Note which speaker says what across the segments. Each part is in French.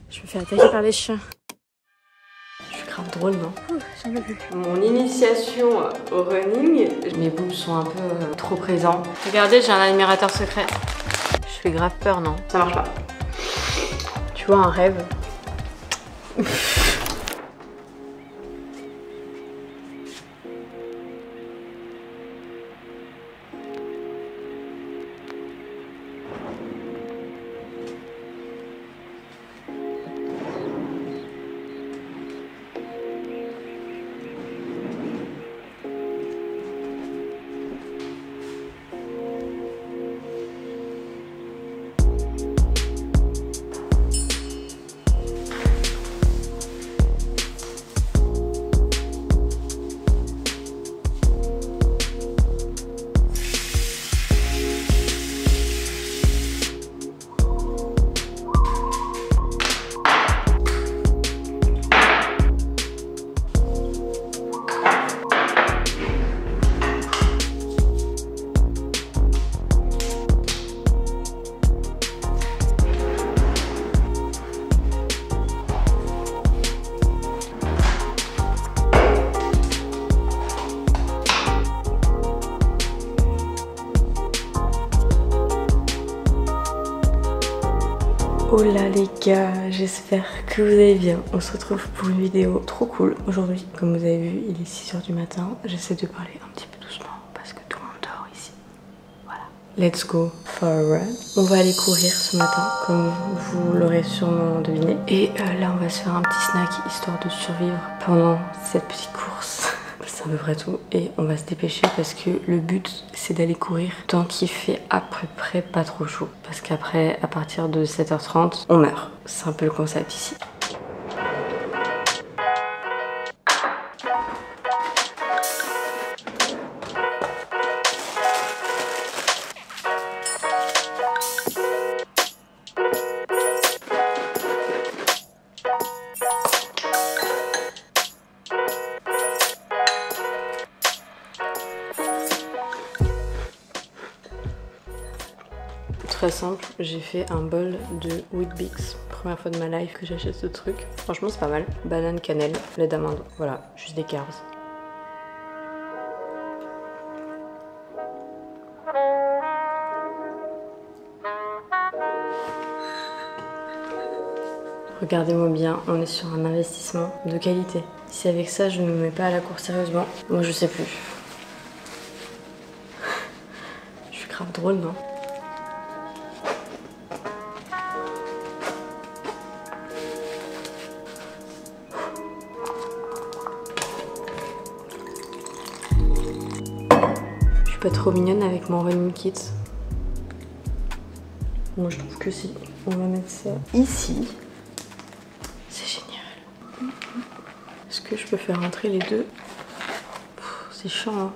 Speaker 1: Je me fais attaquer par les chiens. Je suis grave drôle, non? J'en peux plus. Mon initiation au running, mes boobs sont un peu trop présents. Regardez, j'ai un admirateur secret. Je fais grave peur, non? Ça marche pas. Tu vois, un rêve. Oh là les gars, j'espère que vous allez bien. On se retrouve pour une vidéo trop cool aujourd'hui. Comme vous avez vu, il est 6 h du matin. J'essaie de parler un petit peu doucement parce que tout le monde dort ici. Voilà. Let's go for a run. On va aller courir ce matin, comme vous l'aurez sûrement deviné. Et là, on va se faire un petit snack histoire de survivre pendant cette petite course. C'est à peu près tout et on va se dépêcher parce que le but c'est d'aller courir tant qu'il fait à peu près pas trop chaud, parce qu'après à partir de 7 h 30 on meurt. C'est un peu le concept ici. Très simple, j'ai fait un bol de Weet-Bix. Première fois de ma life que j'achète ce truc. Franchement c'est pas mal. Banane, cannelle, lait d'amande. Voilà, juste des carbs. Regardez-moi bien, on est sur un investissement de qualité. Si avec ça je ne me mets pas à la course sérieusement, moi je sais plus. Je suis grave drôle, non? Pas trop mignonne avec mon running kit. Moi je trouve que si. On va mettre ça ici. C'est génial. Est-ce que je peux faire rentrer les deux? C'est chiant hein.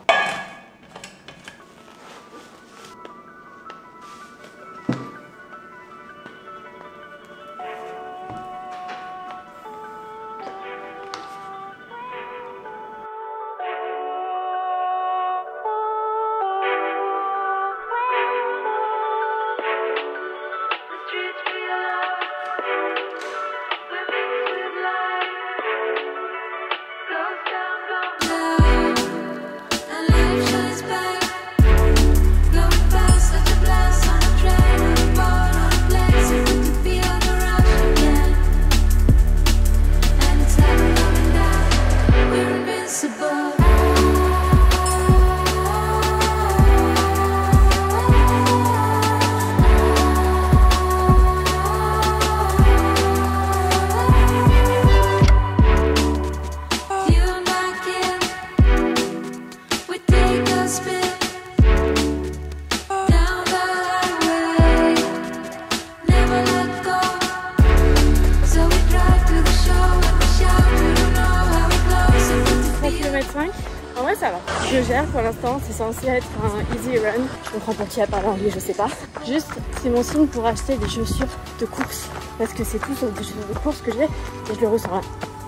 Speaker 1: En vrai ça va, je gère pour l'instant, c'est censé être un easy run. Je comprends pour qui a parlé anglais, je sais pas. Juste, c'est mon signe pour acheter des chaussures de course. Parce que c'est tout sauf des chaussures de course que j'ai et je le ressens là.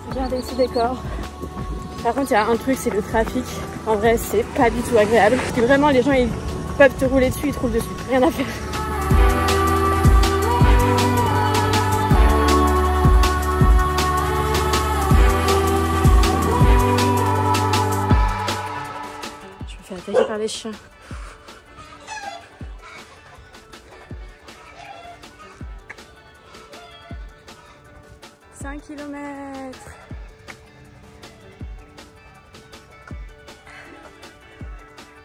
Speaker 1: Regardez ce décor. Par contre, il y a un truc, c'est le trafic. En vrai, c'est pas du tout agréable. Parce que vraiment, les gens, ils peuvent te rouler dessus, ils te roulent dessus. Rien à faire. les chiens. « 5 km.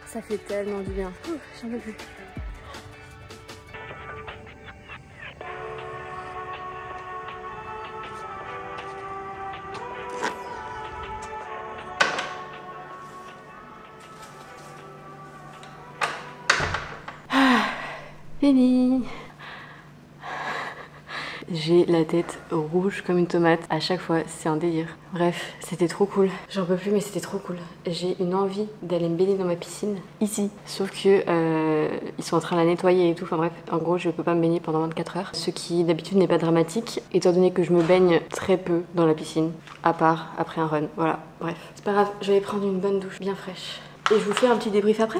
Speaker 1: Ça fait tellement du bien. J'en peux plus. Fini. J'ai la tête rouge comme une tomate à chaque fois, c'est un délire. Bref, c'était trop cool. J'en peux plus mais c'était trop cool. J'ai une envie d'aller me baigner dans ma piscine ici. Sauf que ils sont en train de la nettoyer et tout. Enfin bref, en gros je peux pas me baigner pendant 24 heures. Ce qui d'habitude n'est pas dramatique étant donné que je me baigne très peu dans la piscine. À part après un run. Voilà, bref. C'est pas grave, je vais prendre une bonne douche bien fraîche. Et je vous fais un petit débrief après.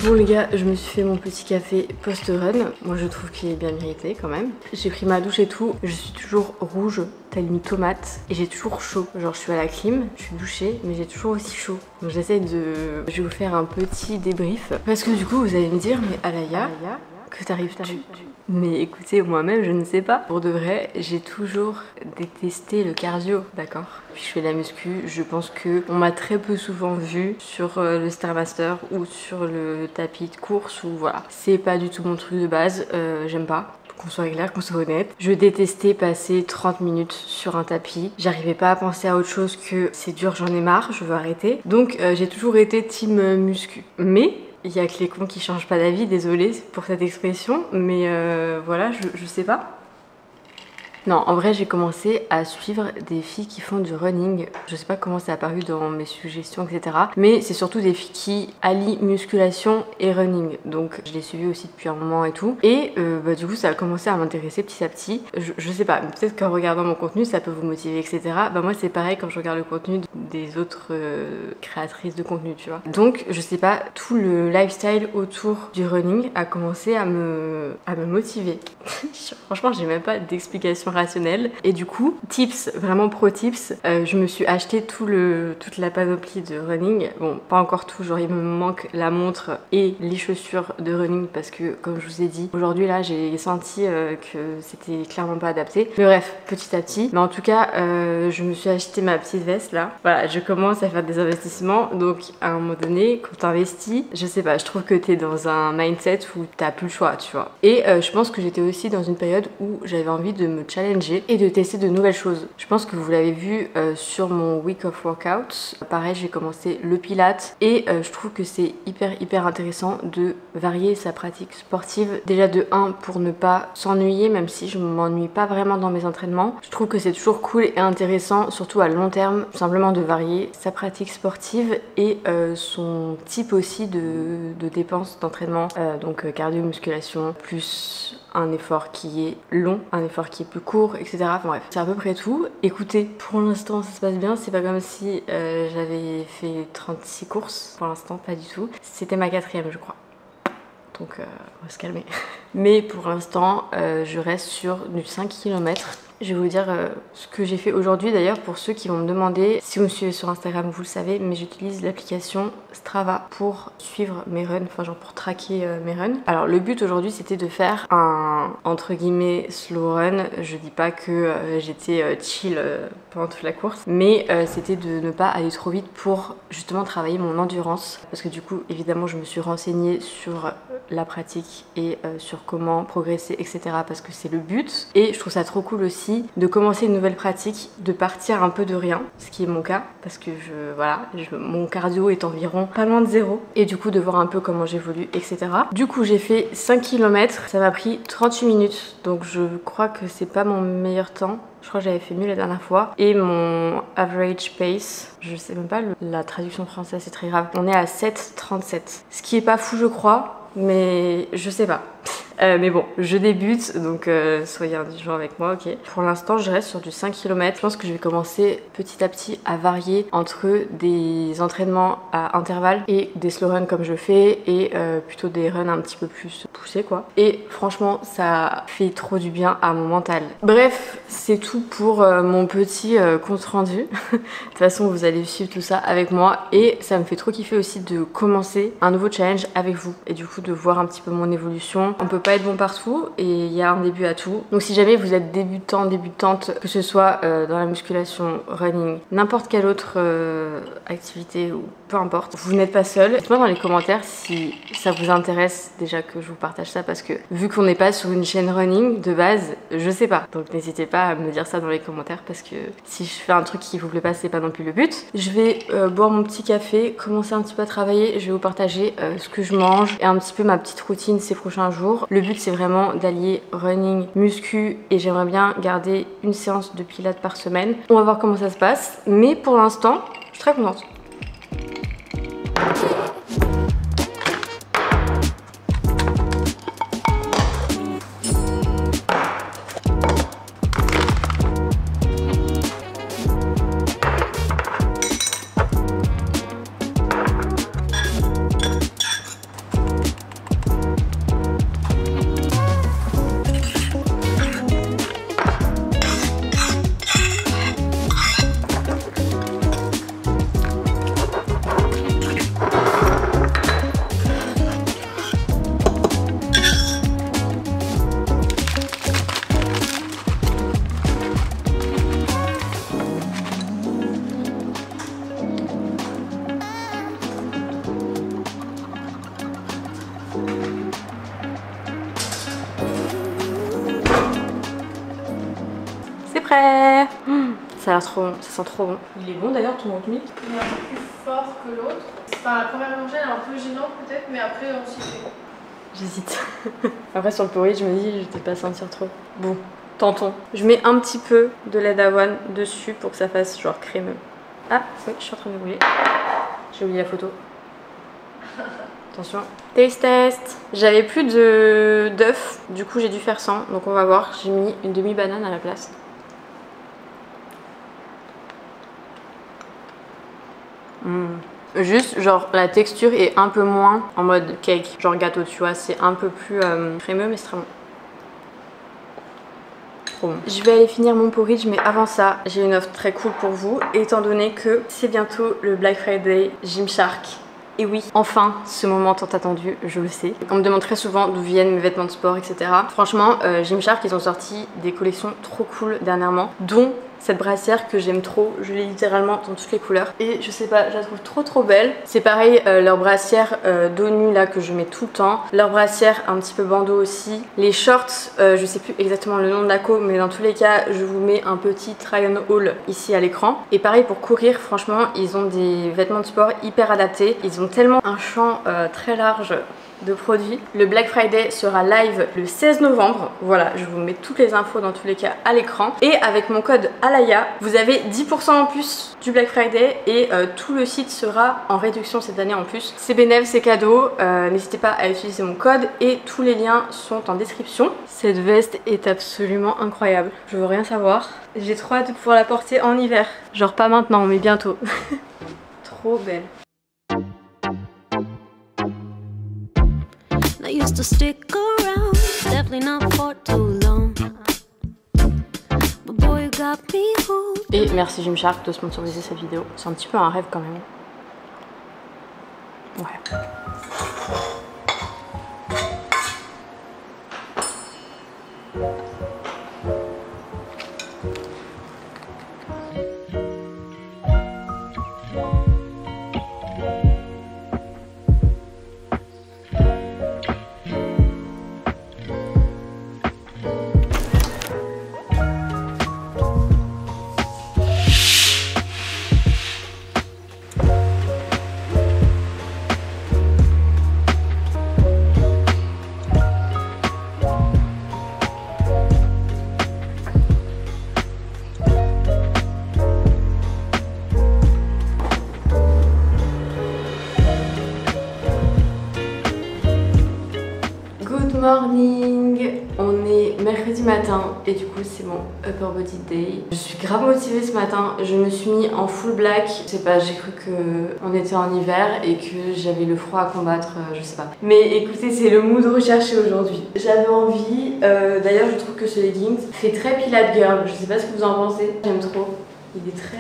Speaker 1: Bon les gars, je me suis fait mon petit café post-run. Moi je trouve qu'il est bien mérité quand même. J'ai pris ma douche et tout. Je suis toujours rouge, telle une tomate. Et j'ai toujours chaud. Genre je suis à la clim, je suis douchée, mais j'ai toujours aussi chaud. Donc j'essaie de... Je vais vous faire un petit débrief. Parce que du coup vous allez me dire, mais Alaya, que t'arrives-tu? Mais écoutez, moi-même, je ne sais pas. Pour de vrai, j'ai toujours détesté le cardio, d'accord? Puis je fais de la muscu, je pense que on m'a très peu souvent vu sur le Stairmaster ou sur le tapis de course ou voilà. C'est pas du tout mon truc de base, j'aime pas. Qu'on soit clair, qu'on soit honnête. Je détestais passer 30 minutes sur un tapis. J'arrivais pas à penser à autre chose que c'est dur, j'en ai marre, je veux arrêter. Donc j'ai toujours été team muscu. Mais il y a que les cons qui changent pas d'avis, désolée pour cette expression, mais voilà, je sais pas. Non, en vrai, j'ai commencé à suivre des filles qui font du running. Je sais pas comment c'est apparu dans mes suggestions, etc. Mais c'est surtout des filles qui allient musculation et running. Donc, je les suivais aussi depuis un moment et tout. Et du coup, ça a commencé à m'intéresser petit à petit. Je sais pas, peut-être qu'en regardant mon contenu, ça peut vous motiver, etc. Bah moi, c'est pareil quand je regarde le contenu des autres créatrices de contenu, tu vois. Donc, je sais pas, tout le lifestyle autour du running a commencé à me motiver. Franchement, j'ai même pas d'explication rationnelle. Et du coup, tips, vraiment pro tips, je me suis acheté toute la panoplie de running. Bon, pas encore tout, genre il me manque la montre et les chaussures de running parce que, comme je vous ai dit, aujourd'hui là, j'ai senti que c'était clairement pas adapté. Mais bref, petit à petit. Mais en tout cas, je me suis acheté ma petite veste là. Voilà, je commence à faire des investissements. Donc, à un moment donné, quand t'investis, je sais pas, je trouve que t'es dans un mindset où t'as plus le choix, tu vois. Et je pense que j'étais aussi dans une période où j'avais envie de me challenger et de tester de nouvelles choses. Je pense que vous l'avez vu sur mon week of workouts. Pareil, j'ai commencé le pilates et je trouve que c'est hyper intéressant de varier sa pratique sportive. Déjà de 1 pour ne pas s'ennuyer, même si je m'ennuie pas vraiment dans mes entraînements. Je trouve que c'est toujours cool et intéressant, surtout à long terme, simplement de varier sa pratique sportive et son type aussi de dépenses d'entraînement. Donc cardio, musculation, plus un effort qui est long, un effort qui est plus court, etc. Enfin bref, c'est à peu près tout. Écoutez, pour l'instant ça se passe bien, c'est pas comme si j'avais fait 36 courses, pour l'instant pas du tout. C'était ma 4e je crois. Donc on va se calmer. Mais pour l'instant, je reste sur du 5 km. Je vais vous dire ce que j'ai fait aujourd'hui. D'ailleurs, pour ceux qui vont me demander, si vous me suivez sur Instagram, vous le savez, mais j'utilise l'application Strava pour suivre mes runs, enfin genre pour traquer mes runs. Alors le but aujourd'hui, c'était de faire un, entre guillemets, slow run. Je dis pas que j'étais chill pendant toute la course, mais c'était de ne pas aller trop vite pour justement travailler mon endurance. Parce que du coup, évidemment, je me suis renseignée sur la pratique et sur comment progresser, etc. parce que c'est le but. Et je trouve ça trop cool aussi de commencer une nouvelle pratique, de partir un peu de rien, ce qui est mon cas, parce que mon cardio est environ pas loin de 0. Et du coup de voir un peu comment j'évolue, etc. Du coup j'ai fait 5 km, ça m'a pris 38 minutes, donc je crois que c'est pas mon meilleur temps. Je crois que j'avais fait mieux la dernière fois. Et mon average pace, je sais même pas la traduction française, c'est très grave. On est à 7,37. Ce qui est pas fou, je crois, mais je sais pas. Mais bon, je débute, donc soyez indulgents avec moi, ok. Pour l'instant, je reste sur du 5 km. Je pense que je vais commencer petit à petit à varier entre des entraînements à intervalles et des slow runs comme je fais et plutôt des runs un petit peu plus poussés, quoi. Et franchement, ça fait trop du bien à mon mental. Bref, c'est tout pour mon petit compte rendu. De toute façon, vous allez suivre tout ça avec moi et ça me fait trop kiffer aussi de commencer un nouveau challenge avec vous et du coup de voir un petit peu mon évolution. On peut pas être bon partout et il y a un début à tout. Donc si jamais vous êtes débutant, débutante, que ce soit dans la musculation, running, n'importe quelle autre activité ou peu importe, vous n'êtes pas seul. Dites-moi dans les commentaires si ça vous intéresse déjà que je vous partage ça parce que vu qu'on n'est pas sur une chaîne running de base, je sais pas. Donc n'hésitez pas à me dire ça dans les commentaires parce que si je fais un truc qui vous plaît pas, c'est pas non plus le but. Je vais boire mon petit café, commencer un petit peu à travailler, je vais vous partager ce que je mange et un petit peu ma petite routine ces prochains jours. Le but c'est vraiment d'allier running, muscu et j'aimerais bien garder une séance de pilates par semaine. On va voir comment ça se passe, mais pour l'instant, je suis très contente. Prêt. Ça a l'air trop bon, ça sent trop bon. Il est bon d'ailleurs ton oatmeal.
Speaker 2: Il est un peu plus fort que l'autre. Enfin, la première gorgée elle est un peu gênante peut-être, mais après on s'y fait.
Speaker 1: J'hésite. Après sur le porridge je me dis je vais pas sentir trop. Bon, tentons. Je mets un petit peu de lait d'avoine dessus pour que ça fasse genre crémeux. Ah oui, je suis en train de brûler. J'ai oublié la photo. Attention. Taste test. J'avais plus d'œufs, du coup j'ai dû faire sans. Donc on va voir, j'ai mis une demi-banane à la place. Juste genre la texture est un peu moins en mode cake, genre gâteau tu vois, c'est un peu plus crémeux mais c'est très bon. Trop bon. Je vais aller finir mon porridge mais avant ça j'ai une offre très cool pour vous étant donné que c'est bientôt le Black Friday Gymshark. Et oui, enfin, ce moment tant attendu, je le sais. On me demande très souvent d'où viennent mes vêtements de sport, etc. Franchement, Gymshark, ils ont sorti des collections trop cool dernièrement, dont cette brassière que j'aime trop. Je l'ai littéralement dans toutes les couleurs. Et je sais pas, je la trouve trop belle. C'est pareil, leur brassière dos nu là que je mets tout le temps. Leur brassière un petit peu bandeau aussi. Les shorts, je sais plus exactement le nom de la co, mais dans tous les cas, je vous mets un petit try-on haul ici à l'écran. Et pareil pour courir, franchement, ils ont des vêtements de sport hyper adaptés. Ils ont tellement un champ très large de produits. Le Black Friday sera live le 16 novembre. Voilà, je vous mets toutes les infos dans tous les cas à l'écran. Et avec mon code ALAYA, vous avez 10% en plus du Black Friday et tout le site sera en réduction cette année en plus. C'est bénéf, c'est cadeau. N'hésitez pas à utiliser mon code et tous les liens sont en description. Cette veste est absolument incroyable. Je veux rien savoir. J'ai trop hâte de pouvoir la porter en hiver. Genre pas maintenant, mais bientôt. Trop belle.
Speaker 3: I used to stick around, definitely not for too long. But boy, you got me hooked.
Speaker 1: Et merci Gymshark de sponsoriser cette vidéo. C'est un petit peu un rêve quand même. Ouais. morning! On est mercredi matin et du coup c'est mon upper body day. Je suis grave motivée ce matin, je me suis mis en full black. Je sais pas, j'ai cru qu'on était en hiver et que j'avais le froid à combattre, je sais pas. Mais écoutez, c'est le mood recherché aujourd'hui. J'avais envie, d'ailleurs je trouve que ce legging fait très Pilate Girl, je sais pas ce que vous en pensez, j'aime trop. Il est très...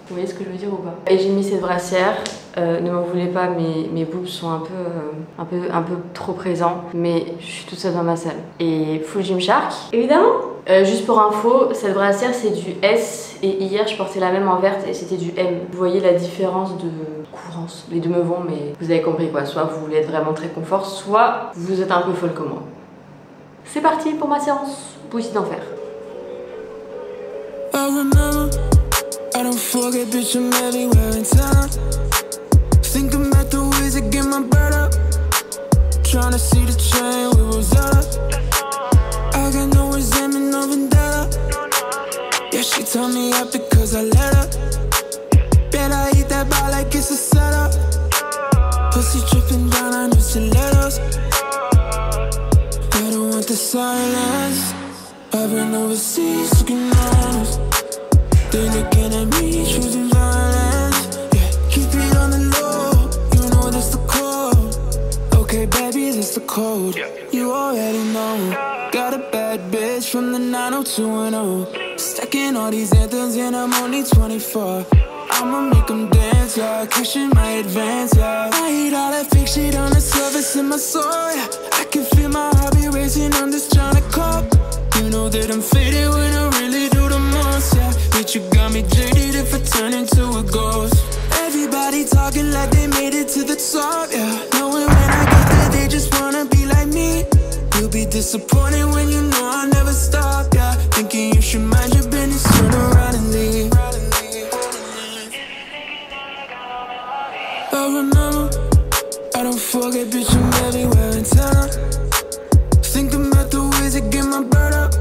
Speaker 1: Vous voyez ce que je veux dire ou pas? Et j'ai mis cette brassière, ne m'en voulez pas, mes boobs sont un peu trop présents, mais je suis toute seule dans ma salle. Et full Gymshark, évidemment. Juste pour info, cette brassière c'est du S et hier je portais la même en verte et c'était du M. Vous voyez la différence de courance, les deux me vont, mais vous avez compris quoi, soit vous voulez être vraiment très confort, soit vous êtes un peu folle comme moi. C'est parti pour ma séance, bougie d'enfer.
Speaker 4: I don't forget, bitch, I'm everywhere in town. Think about the ways to get my bread up. Tryna see the train with Rosetta. I got no resentment, no vendetta. Yeah, she turned me up because I let her. Bet I eat that bar like it's a setup. Pussy dripping down, I know stilettos. I don't want the silence. I've been overseas, looking honest. They looking at me, choosing violence. Yeah, keep it on the low. You know that's the code. Okay, baby, that's the code. You already know. Got a bad bitch from the 90210. Stacking all these anthems and I'm only 24. I'ma make them dance, yeah. Cushion my advance, yeah. I hate all that fake shit on the surface in my soul, yeah. I can feel my heart be racing, I'm just tryna cope. You know that I'm faded when I really do the most, yeah. Bitch, you got me jaded if I turn into a ghost. Everybody talking like they made it to the top, yeah. Knowing when I get there, they just wanna be like me. You'll be disappointed when you know I'll never stop, yeah. Thinking you should mind your business, turn around and leave. I remember, I don't forget, bitch, I'm everywhere in town. Think about the ways to get my bread up.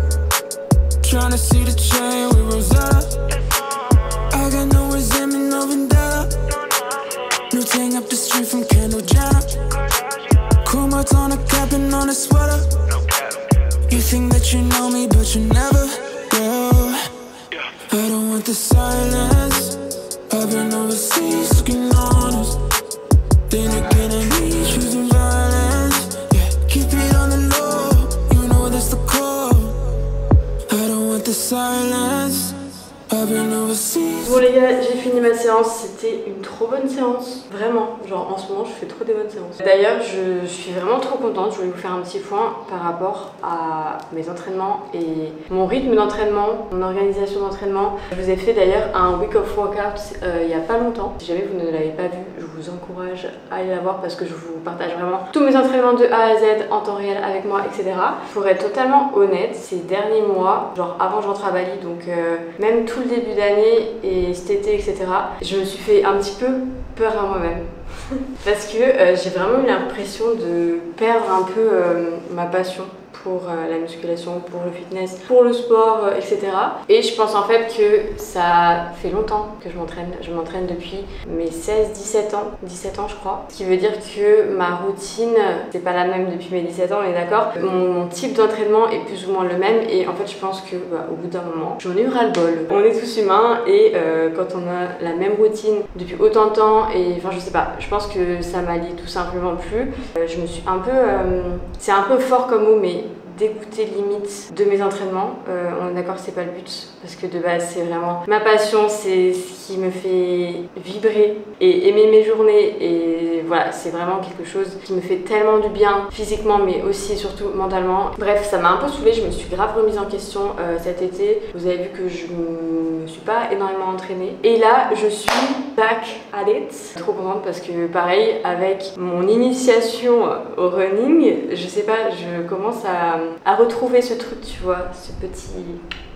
Speaker 4: Tryna see the train with Rosetta. I got no resentment, no vendetta. New thing up the street from Kendall Jenner. Cool marks on a cap and on a sweater. You think that you know me, but you never, girl. I don't want the silence. I've been overseas, looking honest. They looking at me, choosing violence. Yeah, keep it on the low. You know that's the code. I don't want the silence. I've been overseas.
Speaker 1: Bon les gars, j'ai fini ma séance, c'était une trop bonne séance, vraiment, genre en ce moment je fais trop des bonnes séances. D'ailleurs je suis vraiment trop contente, je voulais vous faire un petit point par rapport à mes entraînements et mon rythme d'entraînement, mon organisation d'entraînement. Je vous ai fait d'ailleurs un week of workout il y a pas longtemps, si jamais vous ne l'avez pas vu, je vous encourage à aller la voir parce que je vous partage vraiment tous mes entraînements de A à Z en temps réel avec moi, etc. Pour être totalement honnête, ces derniers mois, genre avant je rentre à Bali, donc même tout le début d'année et cet été, etc., je me suis fait un petit peu peur à moi-même parce que j'ai vraiment eu l'impression de perdre un peu ma passion pour la musculation, pour le fitness, pour le sport, etc. Et je pense en fait que ça fait longtemps que je m'entraîne. Je m'entraîne depuis mes 16-17 ans, 17 ans je crois. Ce qui veut dire que ma routine, c'est pas la même depuis mes 17 ans, on est d'accord. Mon type d'entraînement est plus ou moins le même et en fait je pense que au bout d'un moment, j'en ai eu ras-le-bol. On est tous humains et quand on a la même routine depuis autant de temps et enfin je sais pas, je pense que ça m'allie tout simplement plus. Je me suis un peu... c'est un peu fort comme mot mais dégoûtée limite de mes entraînements. On est d'accord que c'est pas le but parce que de base c'est vraiment ma passion, c'est ce qui me fait vibrer et aimer mes journées et voilà, c'est vraiment quelque chose qui me fait tellement du bien physiquement mais aussi et surtout mentalement. Bref, ça m'a un peu saoulée, je me suis grave remise en question cet été. Vous avez vu que je me suis pas énormément entraînée et là je suis back at it. Trop contente parce que pareil avec mon initiation au running, je sais pas, je commence à retrouver ce truc, tu vois, ce petit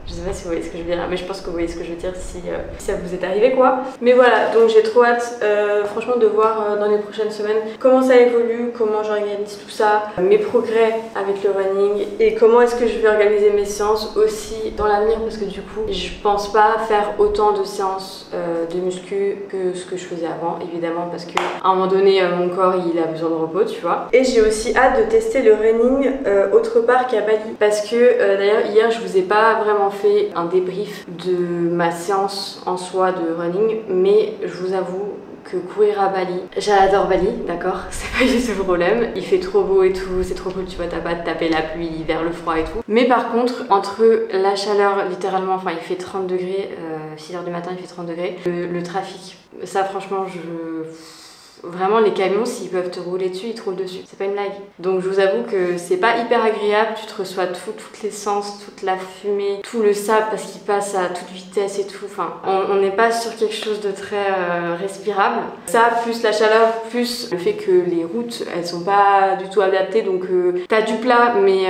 Speaker 1: Je sais pas si vous voyez ce que je veux dire, mais je pense que vous voyez ce que je veux dire si ça vous est arrivé quoi. Mais voilà, donc j'ai trop hâte franchement de voir dans les prochaines semaines comment ça évolue, comment j'organise tout ça, mes progrès avec le running et comment est-ce que je vais organiser mes séances aussi dans l'avenir parce que du coup je pense pas faire autant de séances de muscu que ce que je faisais avant évidemment parce que à un moment donné mon corps il a besoin de repos tu vois. Et j'ai aussi hâte de tester le running autre part qu'à Bali parce que d'ailleurs hier je vous ai pas vraiment fait un débrief de ma séance en soi de running mais je vous avoue que courir à Bali, j'adore Bali, d'accord, c'est pas du tout le problème, il fait trop beau et tout, c'est trop cool, tu vois, t'as pas de taper la pluie, l'hiver, le froid et tout. Mais par contre, entre la chaleur, littéralement, enfin il fait 30 degrés, 6h du matin il fait 30 degrés, le trafic, ça franchement vraiment les camions s'ils peuvent te rouler dessus ils te roulent dessus, c'est pas une blague. Donc je vous avoue que c'est pas hyper agréable, tu te reçois toute l'essence, toute la fumée, tout le sable parce qu'il passe à toute vitesse et tout, enfin on n'est pas sur quelque chose de très respirable. Ça plus la chaleur, plus le fait que les routes elles sont pas du tout adaptées donc t'as du plat mais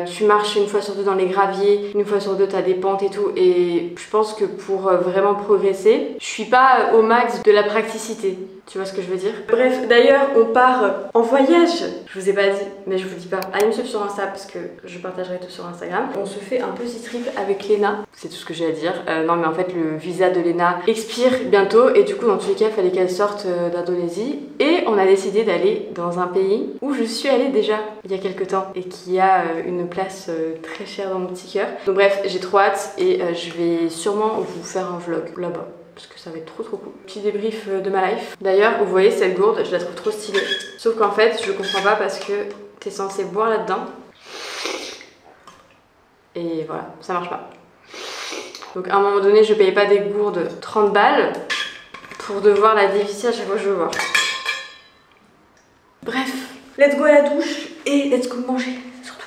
Speaker 1: tu marches une fois sur deux dans les graviers, une fois sur deux t'as des pentes et tout et je pense que pour vraiment progresser, je suis pas au max de la praticité. Tu vois ce que je veux dire? Bref, d'ailleurs, on part en voyage. Je vous ai pas dit, mais je vous dis pas. Allez me suivre sur Insta parce que je partagerai tout sur Instagram. On se fait un petit trip avec Léna. C'est tout ce que j'ai à dire. Non, mais en fait, le visa de Léna expire bientôt et du coup, dans tous les cas, il fallait qu'elle sorte d'Indonésie. Et on a décidé d'aller dans un pays où je suis allée déjà il y a quelques temps et qui a une place très chère dans mon petit cœur. Donc bref, j'ai trop hâte et je vais sûrement vous faire un vlog là-bas. Parce que ça va être trop cool. Petit débrief de ma life. D'ailleurs, vous voyez cette gourde, je la trouve trop stylée. Sauf qu'en fait, je comprends pas parce que t'es censé boire là-dedans. Et voilà, ça marche pas. Donc à un moment donné, je payais pas des gourdes 30 balles pour devoir la dévisser à chaque fois que je veux boire. Bref, let's go à la douche et let's go manger surtout.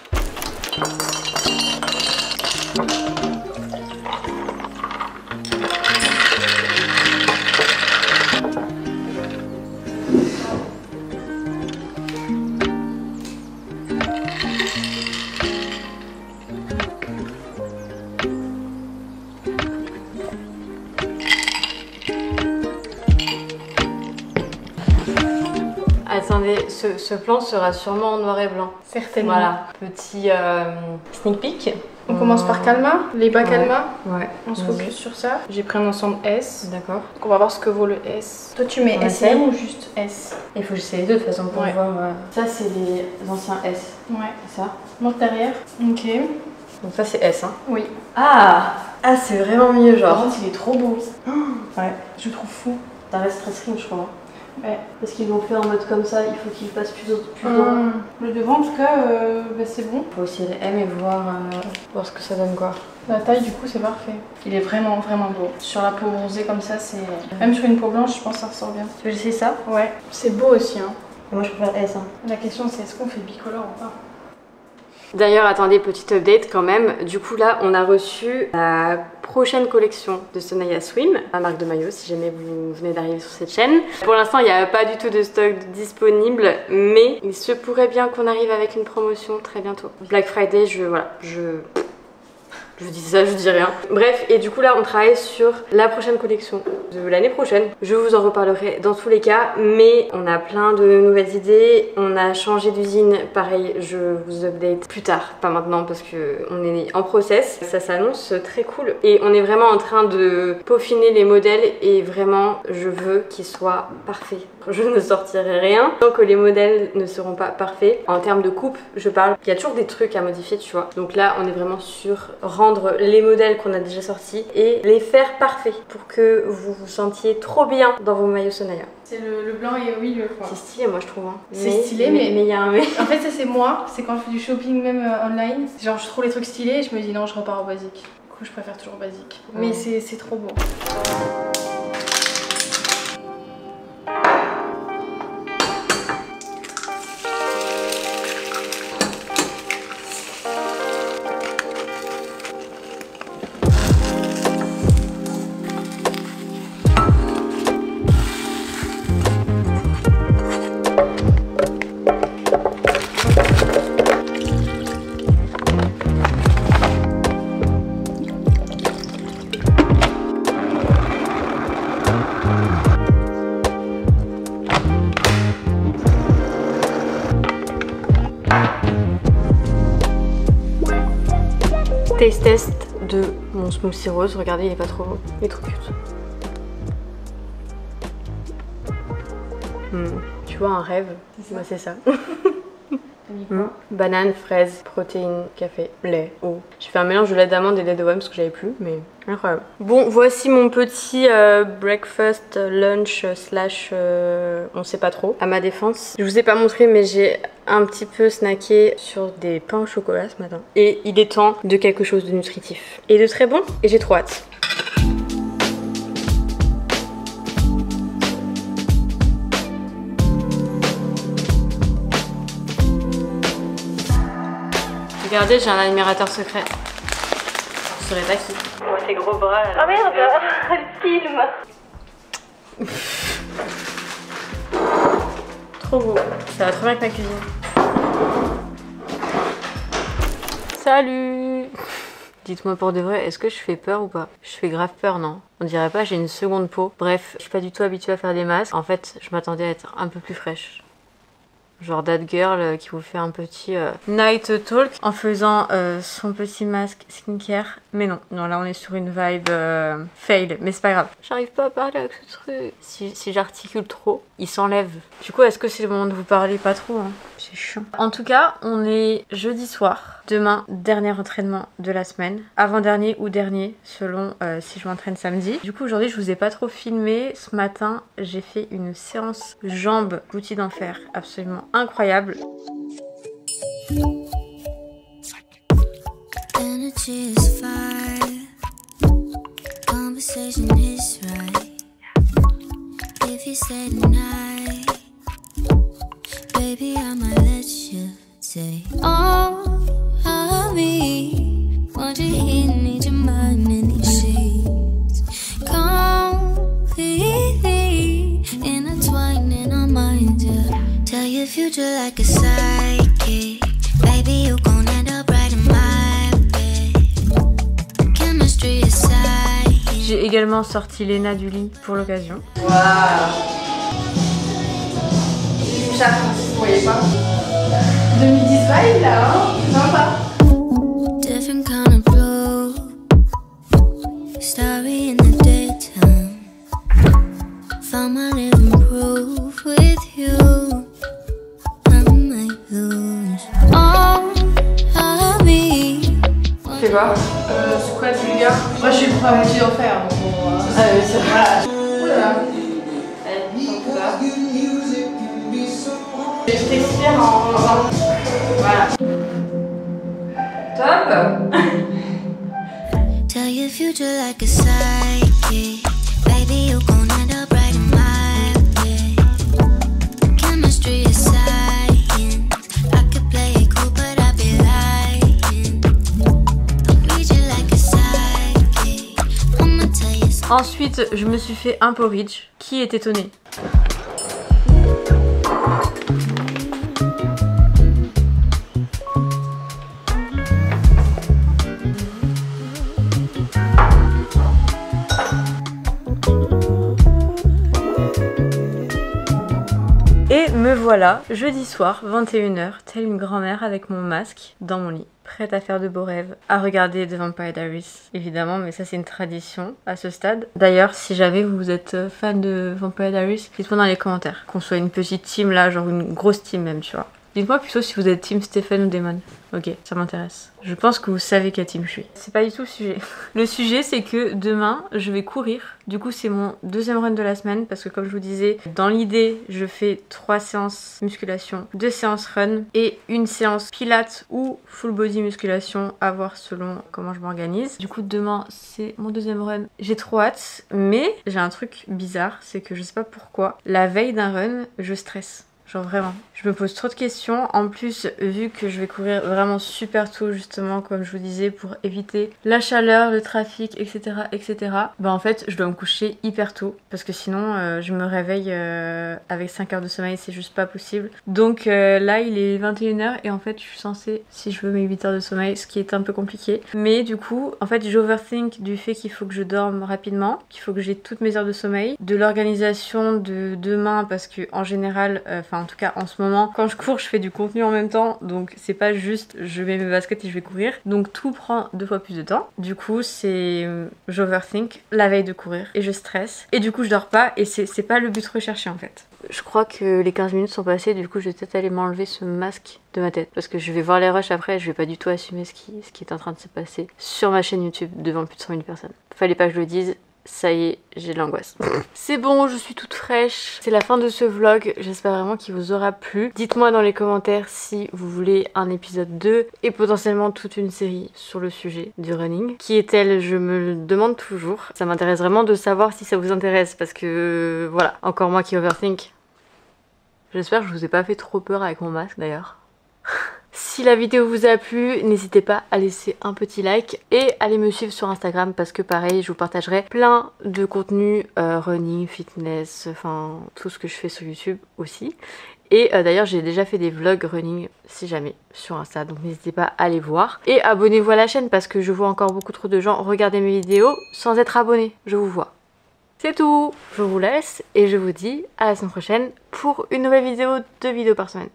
Speaker 1: Attendez, ce plan sera sûrement en noir et blanc.
Speaker 2: Certainement.
Speaker 1: Voilà, petit sneak peek.
Speaker 2: On commence par Calma, les bas Calma.
Speaker 1: Ouais.
Speaker 2: On se focus sur ça. J'ai pris un ensemble S.
Speaker 1: D'accord.
Speaker 2: Donc on va voir ce que vaut le S. Toi tu mets
Speaker 1: On
Speaker 2: S
Speaker 1: essaye
Speaker 2: ou juste S?
Speaker 1: Il faut que j'essaie les deux de toute façon pour
Speaker 2: Ouais.
Speaker 1: voir. Ça, c'est les anciens S.
Speaker 2: Ouais.
Speaker 1: Ça.
Speaker 2: Monte derrière. Ok.
Speaker 1: Donc ça, c'est S. Hein.
Speaker 2: Oui.
Speaker 1: Ah, c'est vraiment mieux,
Speaker 2: Par
Speaker 1: genre.
Speaker 2: contre il est trop beau.
Speaker 1: Ouais.
Speaker 2: Je trouve fou.
Speaker 1: Ça reste très slim, je crois.
Speaker 2: Ouais.
Speaker 1: Parce qu'ils l'ont fait en mode comme ça, il faut qu'il fasse plus droit.
Speaker 2: Le devant en tout cas, c'est bon.
Speaker 1: Faut aussi les M et voir ce que ça donne quoi.
Speaker 2: La taille du coup c'est parfait. Il est vraiment beau. Sur la peau bronzée comme ça, c'est... Même sur une peau blanche, je pense que ça ressort bien.
Speaker 1: Tu veux essayer ça?
Speaker 2: Ouais. C'est beau aussi. Hein.
Speaker 1: Moi je préfère S. Hein.
Speaker 2: La question c'est est-ce qu'on fait bicolore ou pas?
Speaker 1: D'ailleurs, attendez, petite update quand même. Du coup, là, on a reçu la prochaine collection de Sonaya Swim, la marque de maillot, si jamais vous venez d'arriver sur cette chaîne. Pour l'instant, il n'y a pas du tout de stock disponible, mais il se pourrait bien qu'on arrive avec une promotion très bientôt. Black Friday, je dis ça, je dis rien. Bref, et du coup là on travaille sur la prochaine collection de l'année prochaine. Je vous en reparlerai dans tous les cas, mais on a plein de nouvelles idées. On a changé d'usine, pareil, je vous update plus tard, pas maintenant parce que on est en process. Ça s'annonce très cool et on est vraiment en train de peaufiner les modèles et vraiment je veux qu'ils soient parfaits. Je ne sortirai rien tant que les modèles ne seront pas parfaits. En termes de coupe, je parle, il y a toujours des trucs à modifier, tu vois. Donc là, on est vraiment sur rendre les modèles qu'on a déjà sortis et les faire parfaits pour que vous vous sentiez trop bien dans vos maillots Sonaya.
Speaker 2: C'est le blanc et oui le quoi.
Speaker 1: C'est stylé moi je trouve. Hein.
Speaker 2: C'est stylé mais
Speaker 1: il y a un mais.
Speaker 2: En fait ça c'est moi, c'est quand je fais du shopping même online. Genre je trouve les trucs stylés et je me dis non je repars au basique. Du coup je préfère toujours basique. Ouais. Mais c'est trop beau.
Speaker 1: taste test de mon smoothie rose. Regardez, il est pas trop beau. Il est trop cute. Tu vois un rêve? Moi c'est ça. Banane, fraise, protéines, café, lait, eau. J'ai fait un mélange de lait d'amande et lait de parce que j'avais plus, mais incroyable. Bon, voici mon petit breakfast, lunch, slash, on sait pas trop, à ma défense. Je vous ai pas montré, mais j'ai un petit peu snacké sur des pains au chocolat ce matin. Et il est temps de quelque chose de nutritif. Et de très bon, et j'ai trop hâte. Regardez, j'ai un admirateur secret. Je saurais pas qui. Oh, tes gros bras là.
Speaker 2: Oh merde, le film.
Speaker 1: Trop beau. Ça va trop bien avec ma cuisine. Salut. Dites-moi pour de vrai, est-ce que je fais peur ou pas? Je fais grave peur, non? On dirait pas, j'ai une seconde peau. Bref, je suis pas du tout habituée à faire des masques. En fait, je m'attendais à être un peu plus fraîche. Genre that girl qui vous fait un petit night talk en faisant son petit masque skincare. Mais non, là on est sur une vibe fail, mais c'est pas grave. J'arrive pas à parler avec ce truc. Si j'articule trop, il s'enlève. Du coup, est-ce que c'est le moment de vous parler? Pas trop, hein. C'est chiant. En tout cas, on est jeudi soir. Demain, dernier entraînement de la semaine. Avant-dernier ou dernier, selon si je m'entraîne samedi. Du coup, aujourd'hui, je vous ai pas trop filmé. Ce matin, j'ai fait une séance jambes outil d'enfer. Absolument incroyable.
Speaker 3: Energy is fire. Conversation is right. If you stay tonight, baby, I might let you say all of me. Want you here, need your mind in these sheets. Completely intertwined in our minds, yeah. Tell your future like a psychic. Baby, you gon' end up right in my bed. Chemistry is science.
Speaker 1: J'ai également sorti Léna du lit pour l'occasion.
Speaker 2: Waouh. J'ai une chatte, vous voyez pas. 2010 vibe là, hein. Sympa.
Speaker 3: Different kind of blue. Starry in the daytime. Found my living proof with you. I might lose all of me.
Speaker 1: Tu fais quoi?
Speaker 2: C'est quoi le gars? Moi je suis pro outil d'enfer, donc bon.
Speaker 1: Ah oui, c'est vrai.
Speaker 2: Voilà. Oulala.
Speaker 1: Allez, sors ça.
Speaker 2: Je t'expire en. Voilà.
Speaker 1: Top.
Speaker 3: Tell your future like a psychic. Baby, you gon' end up right in my bed. Chemistry is science. I could play it cool, but I'd be lying. I'll read you like a psychic. I'ma tell you something.
Speaker 1: Ensuite, je me suis fait un porridge. Qui est étonné? Et me voilà, jeudi soir, 21h, telle une grand-mère avec mon masque dans mon lit. Prête à faire de beaux rêves, à regarder The Vampire Diaries, évidemment, mais ça c'est une tradition à ce stade. D'ailleurs, si jamais vous êtes fan de Vampire Diaries, dites-moi dans les commentaires. Qu'on soit une petite team là, genre une grosse team même, tu vois. Dites-moi plutôt si vous êtes team Stephen ou Damon. Ok, ça m'intéresse. Je pense que vous savez quel team je suis. C'est pas du tout le sujet. Le sujet, c'est que demain, je vais courir. Du coup, c'est mon deuxième run de la semaine parce que comme je vous disais, dans l'idée, je fais 3 séances musculation, 2 séances run et une séance pilates ou full body musculation, à voir selon comment je m'organise. Du coup, demain, c'est mon deuxième run. J'ai trop hâte, mais j'ai un truc bizarre, c'est que je sais pas pourquoi, la veille d'un run, je stresse. Genre vraiment, je me pose trop de questions. En plus, vu que je vais courir vraiment super tôt justement, comme je vous disais, pour éviter la chaleur, le trafic, etc. etc. Bah en fait, je dois me coucher hyper tôt. Parce que sinon, je me réveille avec 5 heures de sommeil, c'est juste pas possible. Donc là, il est 21h et en fait, je suis censée, si je veux mes 8 heures de sommeil, ce qui est un peu compliqué. Mais du coup, en fait, j'overthink du fait qu'il faut que je dorme rapidement, qu'il faut que j'ai toutes mes heures de sommeil, de l'organisation de demain, parce que en général, enfin Enfin en tout cas en ce moment, quand je cours je fais du contenu en même temps, donc c'est pas juste je mets mes baskets et je vais courir. Donc tout prend 2 fois plus de temps. Du coup c'est j'overthink la veille de courir et je stresse. Et du coup je dors pas et c'est pas le but recherché en fait. Je crois que les 15 minutes sont passées, du coup je vais peut-être aller m'enlever ce masque de ma tête. Parce que je vais voir les rushs après, je vais pas du tout assumer ce qui est en train de se passer sur ma chaîne YouTube devant plus de 100 000 personnes. Fallait pas que je le dise. Ça y est, j'ai de l'angoisse. C'est bon, je suis toute fraîche. C'est la fin de ce vlog. J'espère vraiment qu'il vous aura plu. Dites-moi dans les commentaires si vous voulez un épisode 2 et potentiellement toute une série sur le sujet du running. Qui est-elle? Je me le demande toujours. Ça m'intéresse vraiment de savoir si ça vous intéresse parce que voilà, encore moi qui overthink. J'espère que je vous ai pas fait trop peur avec mon masque d'ailleurs. Si la vidéo vous a plu, n'hésitez pas à laisser un petit like et allez me suivre sur Instagram parce que pareil, je vous partagerai plein de contenus running, fitness, enfin tout ce que je fais sur YouTube aussi. Et d'ailleurs j'ai déjà fait des vlogs running si jamais sur Insta, donc n'hésitez pas à les voir. Et abonnez-vous à la chaîne parce que je vois encore beaucoup trop de gens regarder mes vidéos sans être abonnés, je vous vois. C'est tout, je vous laisse et je vous dis à la semaine prochaine pour une nouvelle vidéo, 2 vidéos par semaine.